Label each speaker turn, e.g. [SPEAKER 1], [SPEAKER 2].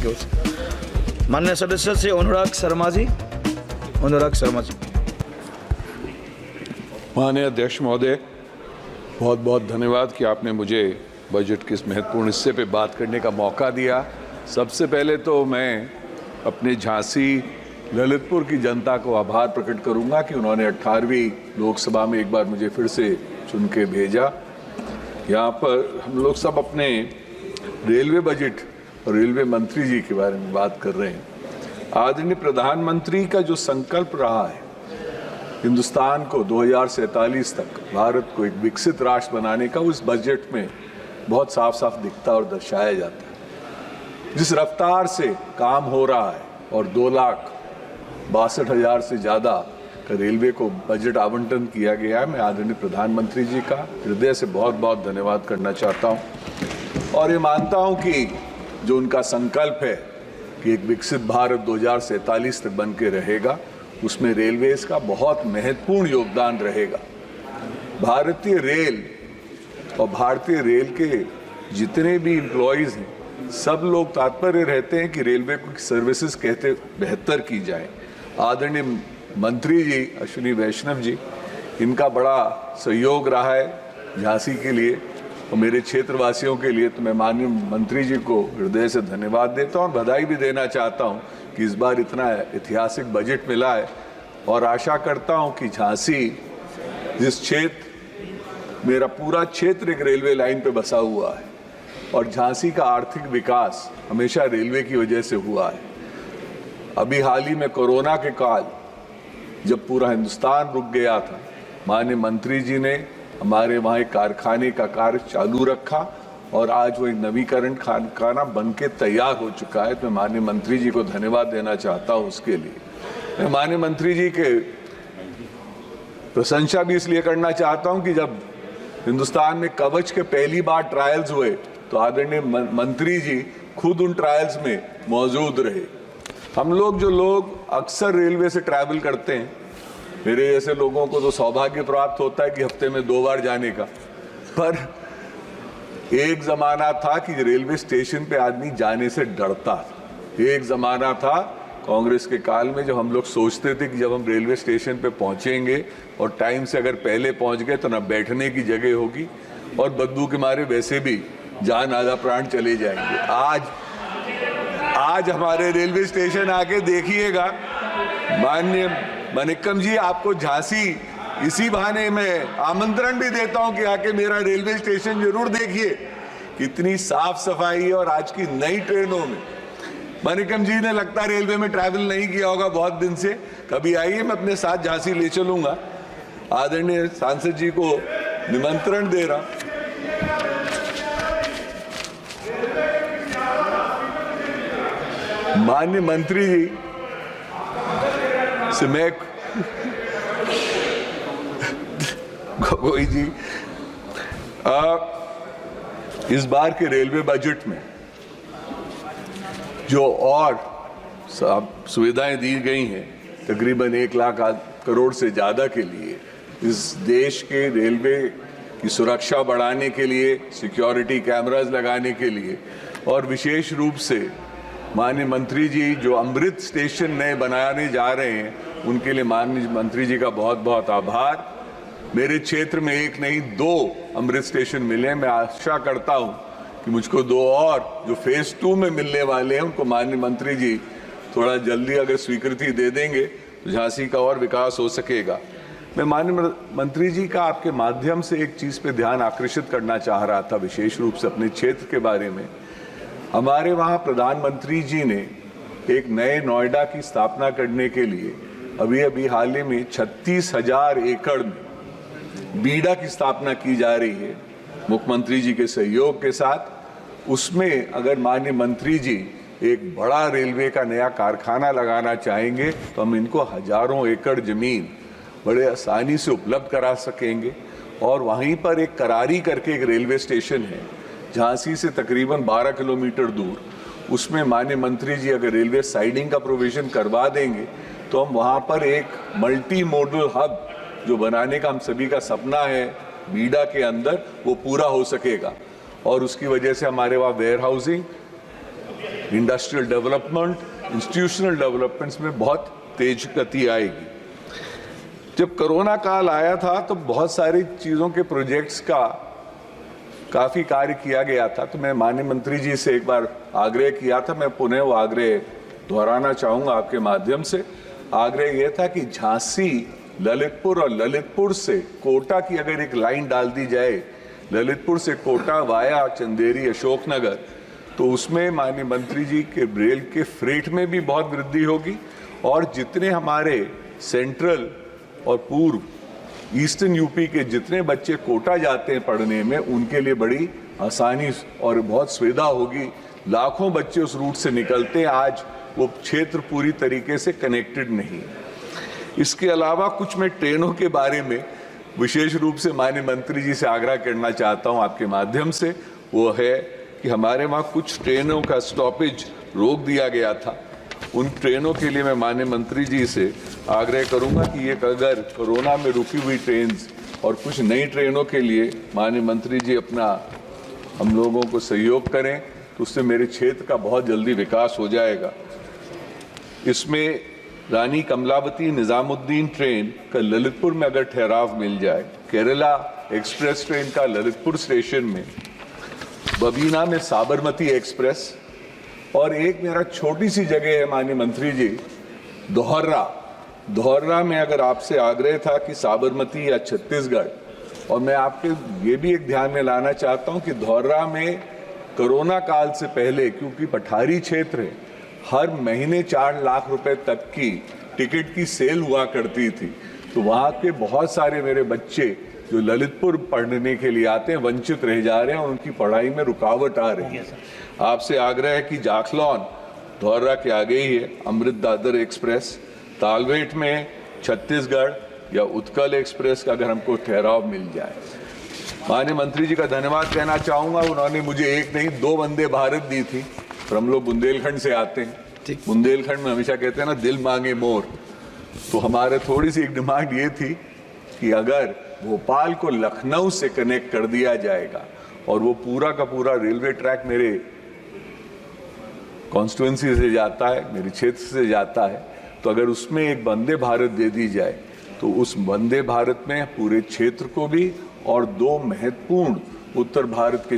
[SPEAKER 1] Thank you. माननीय सदस्य श्री अनुराग शर्मा जी।
[SPEAKER 2] माननीय अध्यक्ष महोदय, बहुत बहुत धन्यवाद कि आपने मुझे बजट के इस महत्वपूर्ण हिस्से पे बात करने का मौका दिया। सबसे पहले तो मैं अपने झांसी ललितपुर की जनता को आभार प्रकट करूंगा कि उन्होंने 18वीं लोकसभा में एक बार मुझे फिर से चुन के भेजा। यहाँ पर हम लोग सब अपने रेलवे बजट और रेलवे मंत्री जी के बारे में बात कर रहे हैं। आदरणीय प्रधानमंत्री का जो संकल्प रहा है हिंदुस्तान को 2047 तक भारत को एक विकसित राष्ट्र बनाने का, उस बजट में बहुत साफ साफ दिखता और दर्शाया जाता है। जिस रफ्तार से काम हो रहा है और 2,62,000 से ज़्यादा का रेलवे को बजट आवंटन किया गया है, मैं आदरणीय प्रधानमंत्री जी का हृदय से बहुत बहुत धन्यवाद करना चाहता हूँ। और ये मानता हूँ कि जो उनका संकल्प है कि एक विकसित भारत 2047 तक बन के रहेगा, उसमें रेलवेज का बहुत महत्वपूर्ण योगदान रहेगा। भारतीय रेल और भारतीय रेल के जितने भी एम्प्लॉयज़ हैं, सब लोग तात्पर्य रहते हैं कि रेलवे को सर्विसेज कहते बेहतर की जाए। आदरणीय मंत्री जी अश्विनी वैष्णव जी, इनका बड़ा सहयोग रहा है झांसी के लिए और मेरे क्षेत्रवासियों के लिए, तो मैं माननीय मंत्री जी को हृदय से धन्यवाद देता हूँ और बधाई भी देना चाहता हूँ कि इस बार इतना ऐतिहासिक बजट मिला है। और आशा करता हूँ कि झांसी, जिस क्षेत्र, मेरा पूरा क्षेत्र एक रेलवे लाइन पे बसा हुआ है और झांसी का आर्थिक विकास हमेशा रेलवे की वजह से हुआ है। अभी हाल ही में कोरोना के काल जब पूरा हिंदुस्तान रुक गया था, माननीय मंत्री जी ने हमारे वहाँ एक कारखाने का कार्य चालू रखा और आज वो एक नवीकरण कारखाना बन के तैयार हो चुका है। तो मैं माननीय मंत्री जी को धन्यवाद देना चाहता हूँ उसके लिए। मैं माननीय मंत्री जी के प्रशंसा भी इसलिए करना चाहता हूँ कि जब हिंदुस्तान में कवच के पहली बार ट्रायल्स हुए तो आदरणीय मंत्री जी खुद उन ट्रायल्स में मौजूद रहे। हम लोग जो लोग अक्सर रेलवे से ट्रैवल करते हैं, मेरे जैसे लोगों को तो सौभाग्य प्राप्त होता है कि हफ्ते में 2 बार जाने का, पर एक ज़माना था कि रेलवे स्टेशन पे आदमी जाने से डरता था। एक ज़माना था कांग्रेस के काल में जब हम लोग सोचते थे कि जब हम रेलवे स्टेशन पे पहुंचेंगे और टाइम से अगर पहले पहुंच गए तो ना बैठने की जगह होगी और बदबू के मारे वैसे भी जान आधा प्राण चले जाएंगे। आज हमारे रेलवे स्टेशन आके देखिएगा। माननीय मनिक्कम जी, आपको झांसी इसी बहाने में आमंत्रण भी देता हूं कि आके मेरा रेलवे स्टेशन जरूर देखिए। कितनी साफ सफाई और आज की नई ट्रेनों में, मनिक्कम जी ने लगता है रेलवे में ट्रैवल नहीं किया होगा बहुत दिन से, कभी आइए, मैं अपने साथ झांसी ले चलूंगा। आदरणीय सांसद जी को निमंत्रण दे रहा। माननीय मंत्री जी से मैं गोगोई जी, इस बार के रेलवे बजट में जो और सुविधाएं दी गई हैं, तकरीबन 1 लाख करोड़ से ज़्यादा के लिए, इस देश के रेलवे की सुरक्षा बढ़ाने के लिए, सिक्योरिटी कैमरास लगाने के लिए, और विशेष रूप से माननीय मंत्री जी जो अमृत स्टेशन नए बनाने जा रहे हैं, उनके लिए माननीय मंत्री जी का बहुत बहुत आभार। मेरे क्षेत्र में 1 नहीं 2 अमृत स्टेशन मिले। मैं आशा करता हूं कि मुझको 2 और जो फेज 2 में मिलने वाले हैं, उनको माननीय मंत्री जी थोड़ा जल्दी अगर स्वीकृति दे देंगे तो झांसी का और विकास हो सकेगा। मैं माननीय मंत्री जी का आपके माध्यम से एक चीज़ पे ध्यान आकर्षित करना चाह रहा था, विशेष रूप से अपने क्षेत्र के बारे में। हमारे वहाँ प्रधानमंत्री जी ने एक नए नोएडा की स्थापना करने के लिए अभी हाल ही में 36,000 एकड़ में बीडा की स्थापना की जा रही है, मुख्यमंत्री जी के सहयोग के साथ। उसमें अगर माननीय मंत्री जी एक बड़ा रेलवे का नया कारखाना लगाना चाहेंगे तो हम इनको हजारों एकड़ जमीन बड़े आसानी से उपलब्ध करा सकेंगे। और वहीं पर एक करारी करके एक रेलवे स्टेशन है झांसी से तकरीबन 12 किलोमीटर दूर, उसमें माननीय मंत्री जी अगर रेलवे साइडिंग का प्रोविजन करवा देंगे तो हम वहाँ पर एक मल्टी मॉडल हब जो बनाने का हम सभी का सपना है बीडा के अंदर, वो पूरा हो सकेगा। और उसकी वजह से हमारे वहाँ warehousing industrial development, institutional developments में बहुत तेज गति आएगी। जब कोरोना काल आया था तो बहुत सारी चीज़ों के प्रोजेक्ट्स का काफ़ी कार्य किया गया था, तो मैं माननीय मंत्री जी से एक बार आग्रह किया था, मैं पुनः वो आग्रह दोहराना चाहूँगा आपके माध्यम से। आग्रह ये था कि झांसी, ललितपुर और ललितपुर से कोटा की अगर एक लाइन डाल दी जाए, ललितपुर से कोटा वाया चंदेरी अशोकनगर, तो उसमें माननीय मंत्री जी के रेल के फ्रेट में भी बहुत वृद्धि होगी और जितने हमारे सेंट्रल और पूर्व ईस्टर्न यूपी के जितने बच्चे कोटा जाते हैं पढ़ने में, उनके लिए बड़ी आसानी और बहुत सुविधा होगी। लाखों बच्चे उस रूट से निकलते हैं, आज वो क्षेत्र पूरी तरीके से कनेक्टेड नहीं। इसके अलावा कुछ मैं ट्रेनों के बारे में विशेष रूप से माननीय मंत्री जी से आग्रह करना चाहता हूं आपके माध्यम से, वो है कि हमारे वहाँ कुछ ट्रेनों का स्टॉपेज रोक दिया गया था। उन ट्रेनों के लिए मैं माननीय मंत्री जी से आग्रह करूंगा कि ये अगर कोरोना में रुकी हुई ट्रेन और कुछ नई ट्रेनों के लिए माननीय मंत्री जी अपना हम लोगों को सहयोग करें, तो उससे मेरे क्षेत्र का बहुत जल्दी विकास हो जाएगा। इसमें रानी कमलावती निजामुद्दीन ट्रेन का ललितपुर में अगर ठहराव मिल जाए, केरला एक्सप्रेस ट्रेन का ललितपुर स्टेशन में, बबीना में साबरमती एक्सप्रेस, और एक मेरा छोटी सी जगह है माननीय मंत्री जी, दोहर्रा में अगर आपसे आग्रह था कि साबरमती या छत्तीसगढ़, और मैं आपके ये भी एक ध्यान में लाना चाहता हूं कि दोहर्रा में कोरोना काल से पहले, क्योंकि पठारी क्षेत्र है, हर महीने 4 लाख रुपए तक की टिकट की सेल हुआ करती थी, तो वहाँ के बहुत सारे मेरे बच्चे जो ललितपुर पढ़ने के लिए आते हैं वंचित रह जा रहे हैं और उनकी पढ़ाई में रुकावट आ रही है। आपसे आग्रह है कि जाखलौन दोहरा के आगे ही है अमृत दादर एक्सप्रेस, तालवेट में छत्तीसगढ़ या उत्कल एक्सप्रेस का अगर हमको ठहराव मिल जाए। माननीय मंत्री जी का धन्यवाद कहना चाहूँगा, उन्होंने मुझे एक नहीं 2 वंदे भारत दी थी, और हम लोग बुंदेलखंड से आते हैं, बुंदेलखंड में हमेशा कहते हैं ना दिल मांगे मोर, तो हमारे थोड़ी सी एक डिमांड ये थी कि अगर भोपाल को लखनऊ से कनेक्ट कर दिया जाएगा और वो पूरा का पूरा रेलवे ट्रैक मेरे कॉन्स्टिट्यूएंसी से जाता है, मेरे क्षेत्र से जाता है, तो अगर उसमें एक वंदे भारत दे दी जाए तो उस वंदे भारत में पूरे क्षेत्र को भी और 2 महत्वपूर्ण उत्तर भारत के